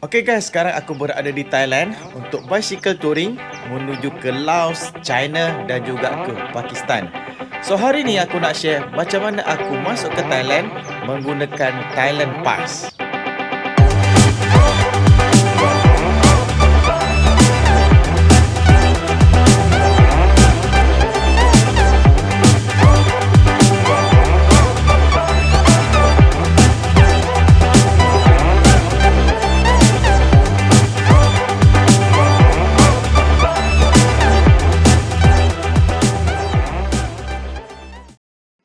Okay guys, sekarang aku berada di Thailand untuk bicycle touring menuju ke Laos, China dan juga ke Pakistan. So hari ni aku nak share macam mana aku masuk ke Thailand menggunakan Thailand Pass.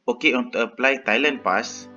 Okey, untuk apply Thailand Pass,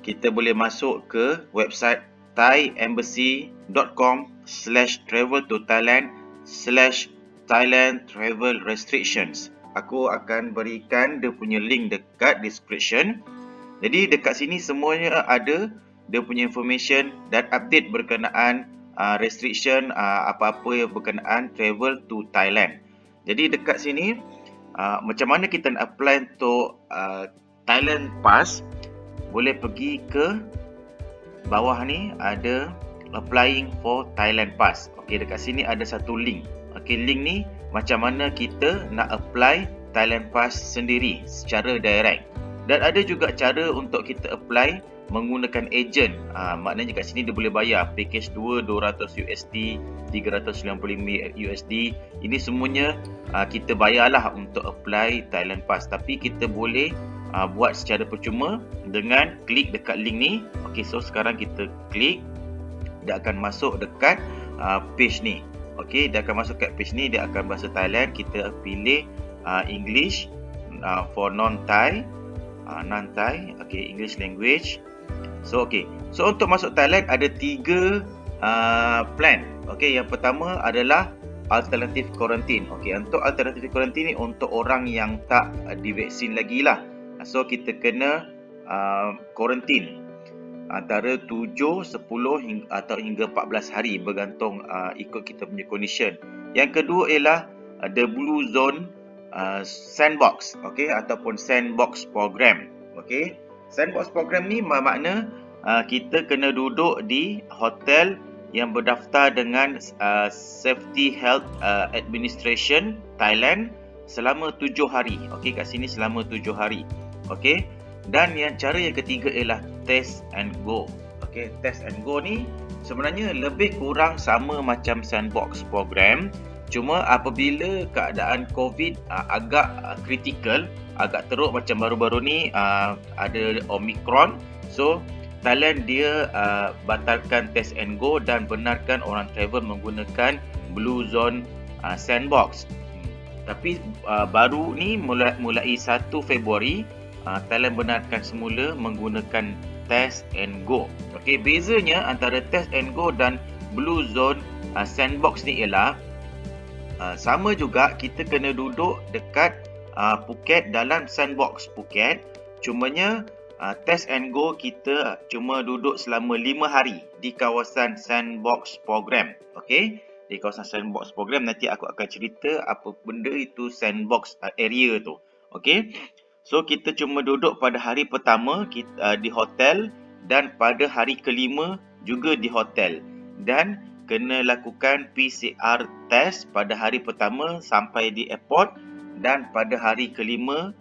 kita boleh masuk ke website thaiembassy.com/travel-to-thailand/Thailand travel restrictions. Aku akan berikan dia punya link dekat description. Jadi dekat sini semuanya ada dia punya information dan update berkenaan restriction apa-apa yang berkenaan travel to Thailand. Jadi dekat sini macam mana kita nak apply untuk Thailand Pass, boleh pergi ke bawah ni ada applying for Thailand Pass. Okey, dekat sini ada satu link. Okey, link ni macam mana kita nak apply Thailand Pass sendiri secara direct. Dan ada juga cara untuk kita apply menggunakan agent. Maknanya kat sini dia boleh bayar package 2 $200 USD, 395 USD. Ini semuanya kita bayarlah untuk apply Thailand Pass, tapi kita boleh buat secara percuma dengan klik dekat link ni. Okey, so sekarang kita klik, dia akan masuk dekat page ni. Okey, dia akan masuk kat page ni, dia akan bahasa Thailand. Kita pilih English for non-Thai, non-Thai. Okey, English language. So okey, so untuk masuk Thailand ada 3 plan. Okey, yang pertama adalah alternative quarantine. Okey, untuk alternative quarantine ni untuk orang yang tak divaksin lagi lah. So kita kena quarantine antara 7, 10 atau hingga 14 hari bergantung ikut kita punya condition. Yang kedua ialah the blue zone sandbox, okey, ataupun sandbox program. Okey, sandbox program ni makna kita kena duduk di hotel yang berdaftar dengan Safety Health Administration Thailand selama 7 hari. Okey, kat sini selama 7 hari. Okey, dan cara yang ketiga ialah test and go. Okey, test and go ni sebenarnya lebih kurang sama macam sandbox program, cuma apabila keadaan COVID agak kritikal, agak teruk macam baru-baru ni ada Omicron, so Thailand dia batalkan test and go dan benarkan orang travel menggunakan blue zone sandbox. Tapi baru ni mulai 1 Februari Thailand benarkan semula menggunakan test and go. Okey, bezanya antara test and go dan blue zone sandbox ni ialah sama juga kita kena duduk dekat Phuket dalam sandbox Phuket. Cumanya test and go kita cuma duduk selama 5 hari di kawasan sandbox program. Okey, di kawasan sandbox program nanti aku akan cerita apa benda itu sandbox area tu. Okey, so kita cuma duduk pada hari pertama di hotel dan pada hari kelima juga di hotel, dan kena lakukan PCR test pada hari pertama sampai di airport, dan pada hari kelima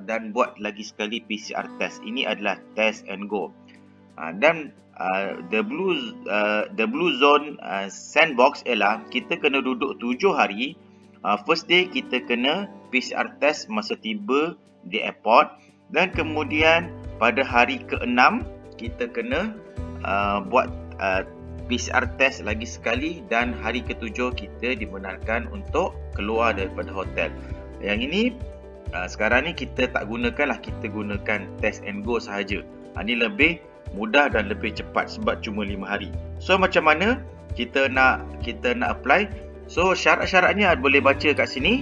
dan buat lagi sekali PCR test. Ini adalah test and go. Dan the blue zone sandbox ialah kita kena duduk 7 hari. First day kita kena PCR test masa tiba di airport, dan kemudian pada hari ke-6 kita kena buat PCR test lagi sekali, dan hari ke-7 kita dibenarkan untuk keluar daripada hotel. Yang ini sekarang ni kita tak gunakan lah, kita gunakan test and go sahaja. Ini lebih mudah dan lebih cepat sebab cuma 5 hari. So macam mana kita nak apply? So syarat-syaratnya boleh baca kat sini.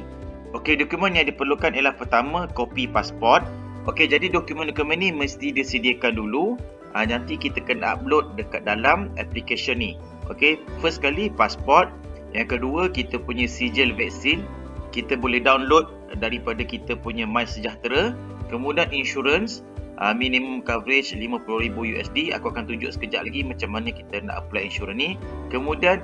Okey, dokumen yang diperlukan ialah pertama kopi pasport. Okey, jadi dokumen-dokumen ni mesti disediakan dulu. Nanti kita kena upload dekat dalam application ni. Okey, first kali pasport. Yang kedua kita punya sijil vaksin. Kita boleh download daripada kita punya MySejahtera. Kemudian insurans, minimum coverage $50,000 USD. Aku akan tunjuk sekejap lagi macam mana kita nak apply insurans ni. Kemudian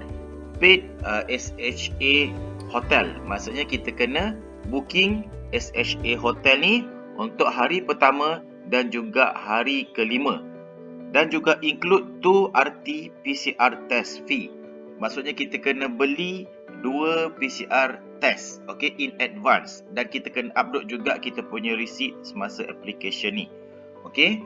paid SHA hotel, maksudnya kita kena booking SHA hotel ni untuk hari pertama dan juga hari kelima, dan juga include 2 RT-PCR test fee. Maksudnya kita kena beli 2 PCR test, okay, in advance, dan kita kena upload juga kita punya receipt semasa application ni. Okay,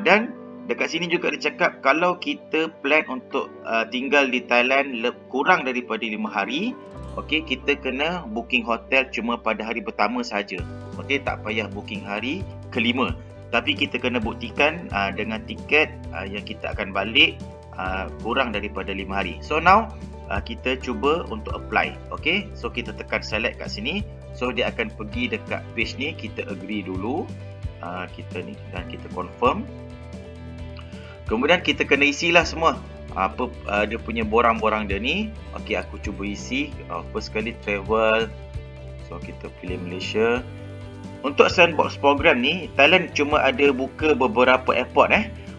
dan dekat sini juga dia cakap kalau kita plan untuk tinggal di Thailand kurang daripada 5 hari, okay, kita kena booking hotel cuma pada hari pertama saja. Okay, tak payah booking hari kelima. Tapi kita kena buktikan dengan tiket yang kita akan balik kurang daripada 5 hari. So now kita cuba untuk apply. Okay, so kita tekan select kat sini. So dia akan pergi dekat page ni, kita agree dulu. Kita ni dan kita confirm. Kemudian kita kena isilah semua apa dia punya borang-borang dia ni. Okey, aku cuba isi. First kali travel. So kita pilih Malaysia. Untuk sandbox program ni, Thailand cuma ada buka beberapa airport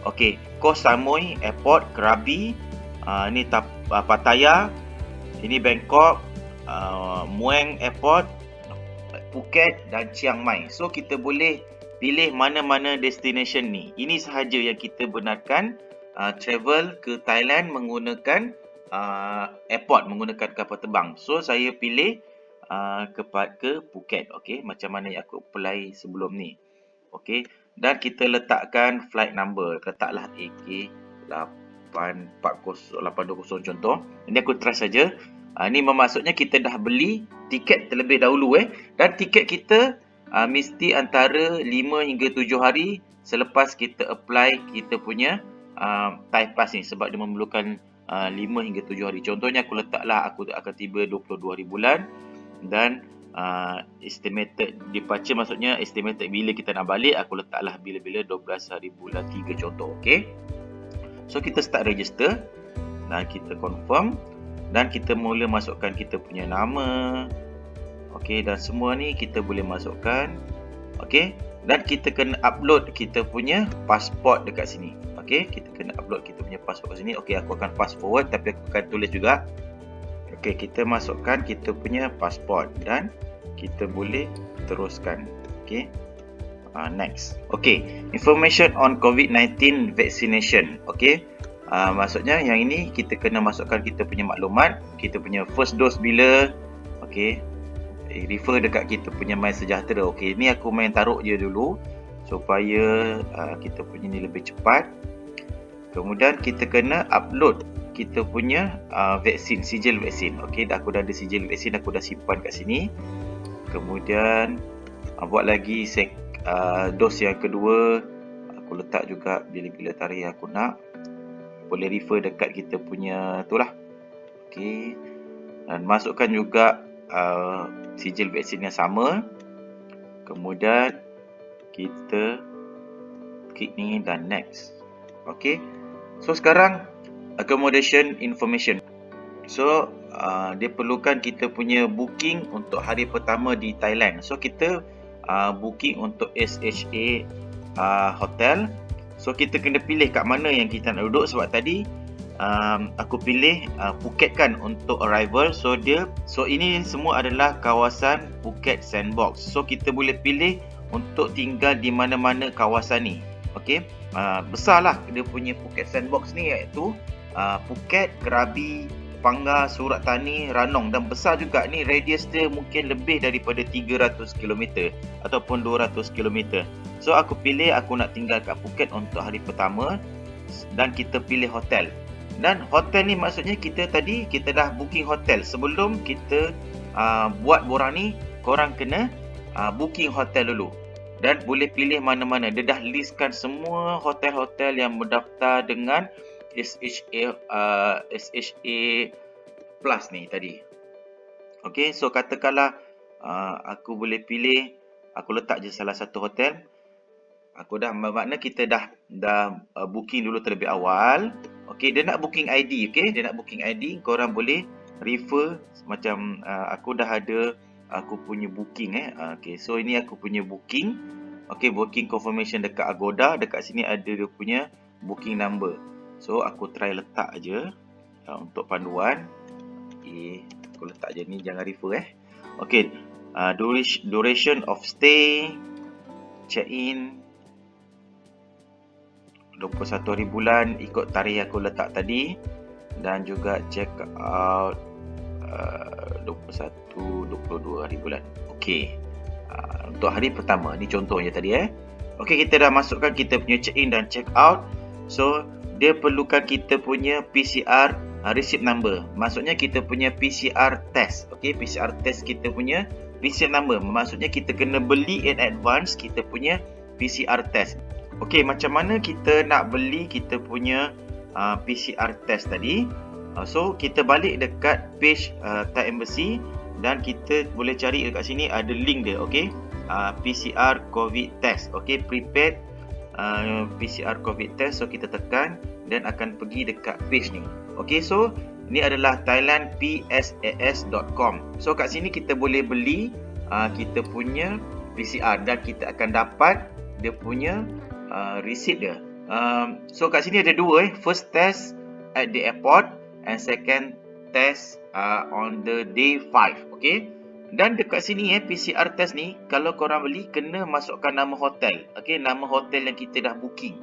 Okey, Koh Samui Airport, Krabi, ni Pattaya, ini Bangkok, Muang Airport, Phuket dan Chiang Mai. So kita boleh pilih mana-mana destination ni. Ini sahaja yang kita benarkan travel ke Thailand menggunakan airport, menggunakan kapal terbang. So saya pilih ke Phuket. Okey, macam mana yang aku apply sebelum ni. Okey, dan kita letakkan flight number. Letaklah AK820 contoh. Ini aku try saja. Ini bermaksudnya kita dah beli tiket terlebih dahulu dan tiket kita mesti antara 5 hingga 7 hari selepas kita apply kita punya Thai Pass ni, sebab dia memerlukan 5 hingga 7 hari. Contohnya aku letaklah aku akan tiba 22 hari bulan dan estimated departure, maksudnya estimated bila kita nak balik, aku letaklah bila-bila 12 hari bulan 3 contoh. Okey, so kita start register dan kita confirm dan kita mula masukkan kita punya nama. Okey, dan semua ni kita boleh masukkan. Okey, dan kita kena upload kita punya pasport dekat sini. Okey, kita kena upload kita punya pasport kat sini. Okey, aku akan fast forward tapi aku akan tulis juga. Okey, kita masukkan kita punya pasport dan kita boleh teruskan. Okey, next. Okey, information on COVID-19 vaccination. Okey, maksudnya yang ini kita kena masukkan kita punya maklumat, kita punya first dose bila. Okey, refer dekat kita punya MySejahtera. Okey, ni aku main taruh je dulu supaya kita punya ni lebih cepat. Kemudian kita kena upload kita punya vaksin, sijil vaksin. Okey, aku dah ada sijil vaksin, aku dah simpan kat sini. Kemudian buat lagi dos yang kedua, aku letak juga bila-bila tarikh aku nak. Boleh refer dekat kita punya tu lah. Okey, dan masukkan juga sijil vaksin yang sama. Kemudian kita klik ni dan next. Okey, so sekarang accommodation information. So dia perlukan kita punya booking untuk hari pertama di Thailand. So kita booking untuk SHA hotel. So kita kena pilih kat mana yang kita nak duduk, sebab tadi aku pilih Phuket kan untuk arrival. So ini semua adalah kawasan Phuket Sandbox. So kita boleh pilih untuk tinggal di mana-mana kawasan ni. Okey, besarlah dia punya Phuket Sandbox ni, iaitu Phuket, Krabi, Pangga, Surat Thani, Ranong, dan besar juga ni, radius dia mungkin lebih daripada 300 km ataupun 200 km. So aku pilih aku nak tinggal kat Phuket untuk hari pertama dan kita pilih hotel. Dan hotel ni maksudnya kita dah booking hotel. Sebelum kita buat borang ni, korang kena booking hotel dulu. Dan boleh pilih mana-mana. Dia dah listkan semua hotel-hotel yang berdaftar dengan SHA Plus ni tadi. Okey, so katakanlah aku boleh pilih, aku letak je salah satu hotel. Aku dah, makna kita dah booking dulu terlebih awal. Okey, dia nak booking ID. Okey, dia nak booking ID. Korang boleh refer macam aku dah ada aku punya booking. Okey, so ini aku punya booking. Okey, booking confirmation dekat Agoda. Dekat sini ada dia punya booking number. So, aku try letak aja untuk panduan. Okey, aku letak je ni, jangan refer Okey, duration of stay, check-in 21 hari bulan ikut tarikh yang aku letak tadi, dan juga check out 21 22 hari bulan. Okey. Untuk hari pertama ni contohnya tadi Okey, kita dah masukkan kita punya check in dan check out. So dia perlukan kita punya PCR receipt number. Maksudnya kita punya PCR test. Okey, PCR test kita punya receipt number. Maksudnya kita kena beli in advance kita punya PCR test. Okey, macam mana kita nak beli kita punya PCR test tadi? So kita balik dekat page Thai Embassy dan kita boleh cari dekat sini ada link dia. Okey, PCR COVID test. Okey, prepaid PCR COVID test. So kita tekan dan akan pergi dekat page ni. Okey, so ni adalah thailandpsas.com. So kat sini kita boleh beli kita punya PCR dan kita akan dapat dia punya receipt dia. So kat sini ada dua first test at the airport and second test on the day 5. Okey, dan dekat sini PCR test ni kalau korang beli kena masukkan nama hotel. Okey, nama hotel yang kita dah booking.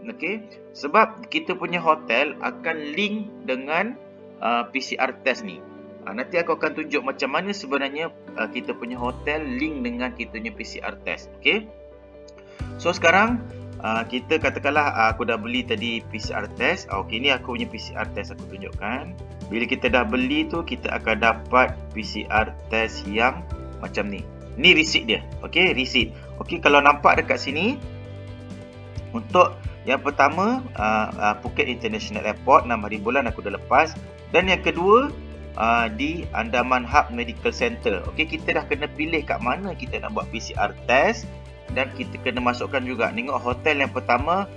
Okey, sebab kita punya hotel akan link dengan PCR test ni. Nanti aku akan tunjuk macam mana sebenarnya kita punya hotel link dengan kita punya PCR test. Okey, so sekarang kita katakanlah aku dah beli tadi PCR test. Okey, ni aku punya PCR test aku tunjukkan. Bila kita dah beli tu, kita akan dapat PCR test yang macam ni. Ni receipt dia. Okey, receipt. Okey, kalau nampak dekat sini, untuk yang pertama Phuket International Airport 6 hari bulan aku dah lepas. Dan yang kedua di Andaman Hub Medical Center. Okey, kita dah kena pilih kat mana kita nak buat PCR test. Dan kita kena masukkan juga, tengok hotel yang pertama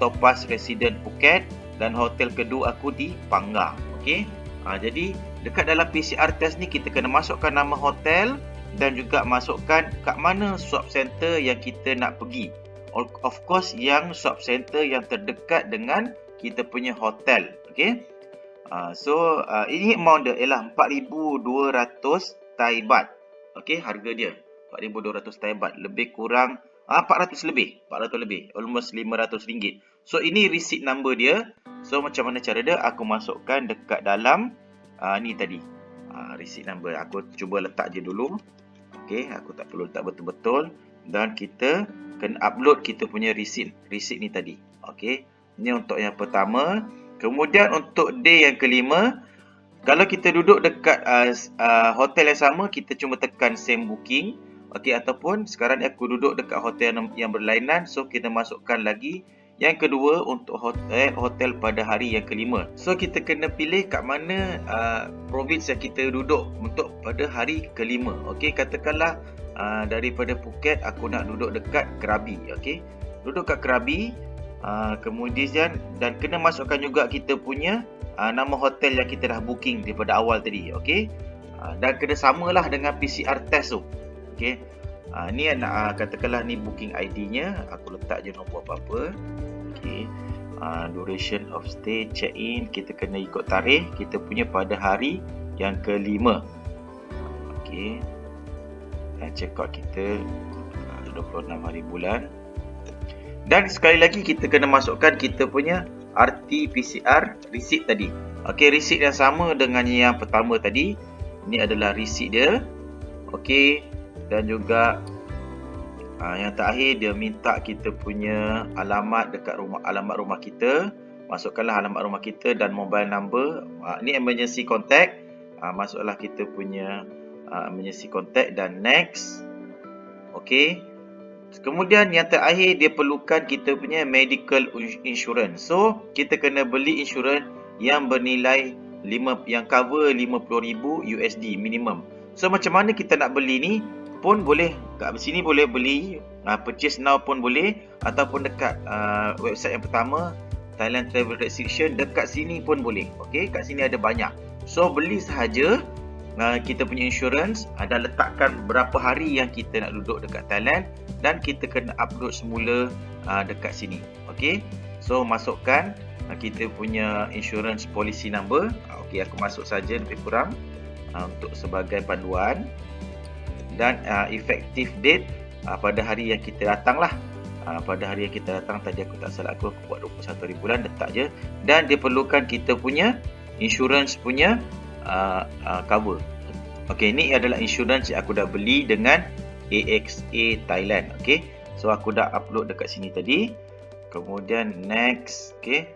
Topaz Resident Phuket dan hotel kedua aku di Panggang. Okey, jadi dekat dalam PCR test ni kita kena masukkan nama hotel dan juga masukkan kat mana swab center yang kita nak pergi. Of course yang swab center yang terdekat dengan kita punya hotel. Okey, so ini amount dia ialah 4,200 Thai Baht. Okey, harga dia 4,200 Thai Baht, lebih kurang 400 lebih, almost RM500. So ini receipt number dia. So macam mana cara dia? Aku masukkan dekat dalam ni tadi receipt number. Aku cuba letak je dulu. Okey, aku tak perlu letak betul-betul. Dan kita kena upload kita punya receipt ni tadi. Okey, ini untuk yang pertama. Kemudian untuk day yang kelima, kalau kita duduk dekat hotel yang sama, kita cuma tekan same booking. Okey, ataupun sekarang ni aku duduk dekat hotel yang berlainan, so kita masukkan lagi yang kedua untuk hotel pada hari yang kelima. So kita kena pilih kat mana province yang kita duduk untuk pada hari kelima. Okey, katakanlah daripada Phuket aku nak duduk dekat Krabi. Okey, duduk kat Krabi, kemudian dan kena masukkan juga kita punya nama hotel yang kita dah booking daripada awal tadi. Okey, dan kena samalah dengan PCR test tu. Okey, ni katakanlah ni booking ID-nya, aku letak je nombor apa-apa. Okey, duration of stay, check in, kita kena ikut tarikh kita punya pada hari yang kelima. Okey, dan check out kita 26 hari bulan. Dan sekali lagi kita kena masukkan kita punya RT-PCR receipt tadi. Okey, receipt yang sama dengan yang pertama tadi. Ini adalah receipt dia. Okey, dan juga yang terakhir dia minta kita punya alamat dekat alamat rumah kita. Masukkanlah alamat rumah kita dan mobile number. Ini emergency contact. Masuklah kita punya emergency contact dan next. Okey. Kemudian yang terakhir dia perlukan kita punya medical insurance. So kita kena beli insurans yang bernilai yang cover 50,000 USD minimum. So macam mana kita nak beli ni pun boleh, kat sini boleh beli, purchase now pun boleh, ataupun dekat website yang pertama Thailand Travel Restriction, dekat sini pun boleh. Okey, kat sini ada banyak. So beli sahaja kita punya insurance dan letakkan berapa hari yang kita nak duduk dekat Thailand dan kita kena upload semula dekat sini. Okey. So masukkan kita punya insurance policy number. Okey, aku masuk saja lebih kurang untuk sebagai panduan, dan effective date pada hari yang kita datang lah. Pada hari yang kita datang tadi aku tak salah, aku buat 21 hari bulan, letak je. Dan dia perlukan kita punya insurance punya cover. Okey, ni adalah insurance yang aku dah beli dengan AXA Thailand. Okey, so aku dah upload dekat sini tadi. Kemudian next. Okey,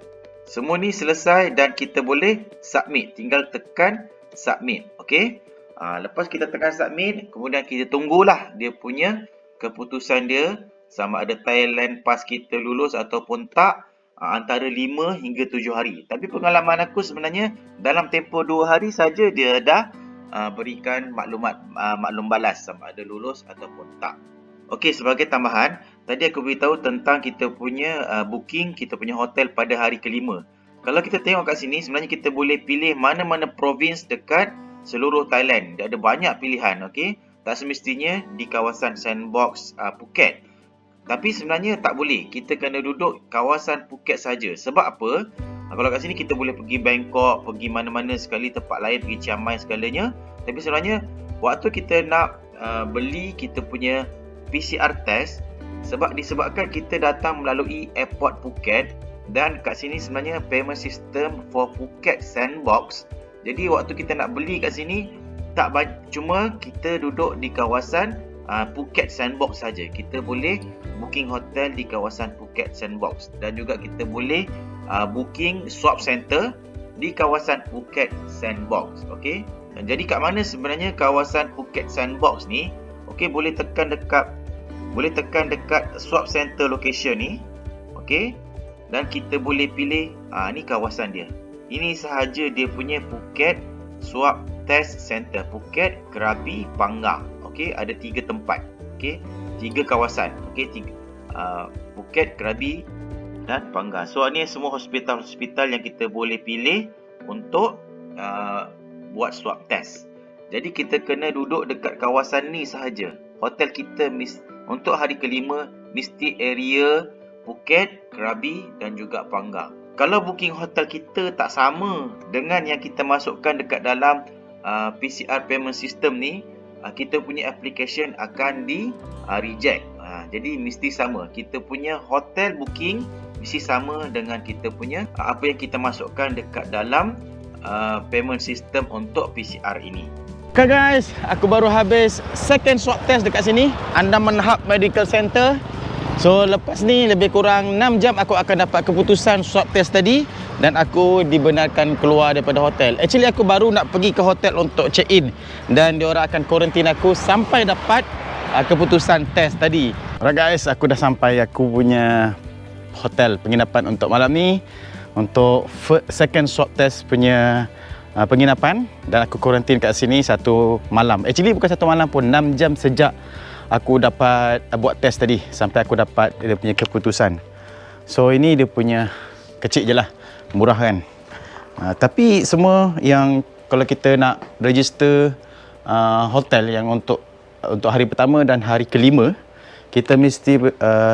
semua ni selesai dan kita boleh submit. Tinggal tekan submit. Okey, lepas kita tekan submit, kemudian kita tunggulah dia punya keputusan dia, sama ada Thailand Pass kita lulus ataupun tak, antara 5 hingga 7 hari. Tapi pengalaman aku sebenarnya dalam tempoh 2 hari saja dia dah berikan maklum balas sama ada lulus ataupun tak. Okey, sebagai tambahan, tadi aku beritahu tentang kita punya booking kita punya hotel pada hari kelima. Kalau kita tengok kat sini, sebenarnya kita boleh pilih mana-mana province dekat seluruh Thailand. Dia ada banyak pilihan, okey. Tak semestinya di kawasan Sandbox Phuket. Tapi sebenarnya tak boleh. Kita kena duduk kawasan Phuket saja. Sebab apa? Kalau kat sini kita boleh pergi Bangkok, pergi mana-mana sekali, tempat lain, pergi Chiang Mai segalanya. Tapi sebenarnya waktu kita nak beli kita punya PCR test, disebabkan kita datang melalui airport Phuket, dan kat sini sebenarnya payment system for Phuket Sandbox. Jadi waktu kita nak beli kat sini, cuma kita duduk di kawasan Phuket Sandbox saja. Kita boleh booking hotel di kawasan Phuket Sandbox, dan juga kita boleh booking swab center di kawasan Phuket Sandbox. Okey. Dan jadi kat mana sebenarnya kawasan Phuket Sandbox ni? Okey, boleh tekan dekat swab center location ni. Okey. Dan kita boleh pilih ni kawasan dia. Ini sahaja dia punya Phuket Swab Test Center, Phuket, Krabi, Pangga. Okey, ada 3 tempat. Okey, 3 kawasan. Okey, Phuket, Krabi dan Pangga. So ni semua hospital-hospital yang kita boleh pilih untuk buat swab test. Jadi kita kena duduk dekat kawasan ni sahaja. Hotel kita untuk hari kelima mesti area Phuket, Krabi dan juga Pangga. Kalau booking hotel kita tak sama dengan yang kita masukkan dekat dalam PCR payment system ni, kita punya application akan di reject. Jadi mesti sama. Kita punya hotel booking mesti sama dengan kita punya apa yang kita masukkan dekat dalam payment system untuk PCR ini. Okay guys, aku baru habis second swab test dekat sini, Andaman Hub Medical Center. So lepas ni lebih kurang 6 jam aku akan dapat keputusan swab test tadi, dan aku dibenarkan keluar daripada hotel. Actually aku baru nak pergi ke hotel untuk check in, dan diorang akan quarantine aku sampai dapat keputusan test tadi. Alright guys, aku dah sampai aku punya hotel penginapan untuk malam ni, untuk second swab test punya penginapan, dan aku quarantine kat sini 1 malam. Actually bukan 1 malam pun, 6 jam sejak aku dapat buat test tadi sampai aku dapat dia punya keputusan. So ini dia punya kecil je lah, murah kan. Tapi semua yang kalau kita nak register hotel yang untuk hari pertama dan hari kelima, kita mesti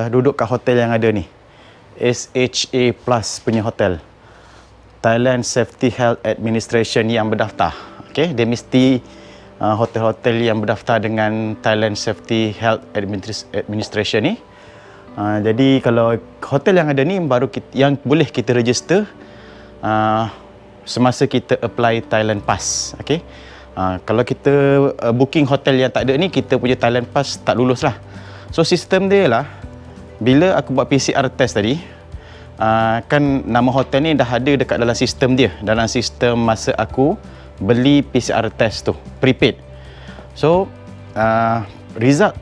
duduk kat hotel yang ada ni, SHA Plus punya hotel, Thailand Safety Health Administration yang berdaftar. Okay, dia mesti hotel-hotel yang berdaftar dengan Thailand Safety Health Administration ni. Jadi kalau hotel yang ada ni baru yang boleh kita register semasa kita apply Thailand Pass. Okay? Kalau kita booking hotel yang tak ada ni, kita punya Thailand Pass tak lulus lah. So sistem dia lah, bila aku buat PCR test tadi, kan nama hotel ni dah ada dekat dalam sistem dia, dalam sistem masa aku beli PCR test tu, prepaid. So result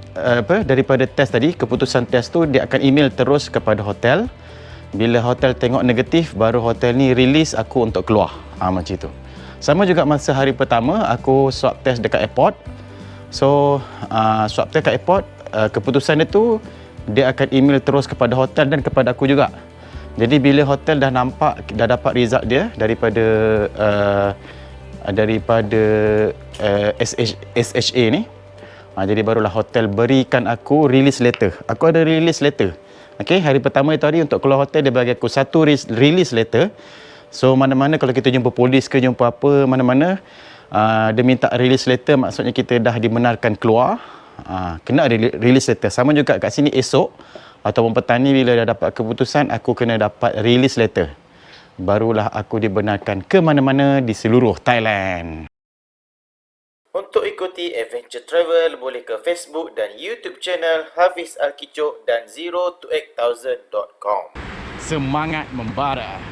daripada test tadi, keputusan test tu dia akan email terus kepada hotel. Bila hotel tengok negatif, baru hotel ni release aku untuk keluar. Macam tu. Sama juga masa hari pertama aku swab test dekat airport. So swab test kat airport, keputusan dia tu dia akan email terus kepada hotel dan kepada aku juga. Jadi bila hotel dah dapat result dia daripada SHA ni, Jadi barulah hotel berikan aku release letter. Aku ada release letter. Okey, hari pertama itu hari untuk keluar hotel dia bagi aku satu release letter. So mana-mana kalau kita jumpa polis ke jumpa apa mana-mana, dia minta release letter, maksudnya kita dah dibenarkan keluar. Kena ada release letter. Sama juga kat sini esok ataupun petang ni bila dah dapat keputusan, aku kena dapat release letter. Barulah aku dibenarkan ke mana-mana di seluruh Thailand. Untuk ikuti Adventure Travel, boleh ke Facebook dan YouTube channel Hafiz Al-Kicok dan 0 to 8000.com. Semangat membara!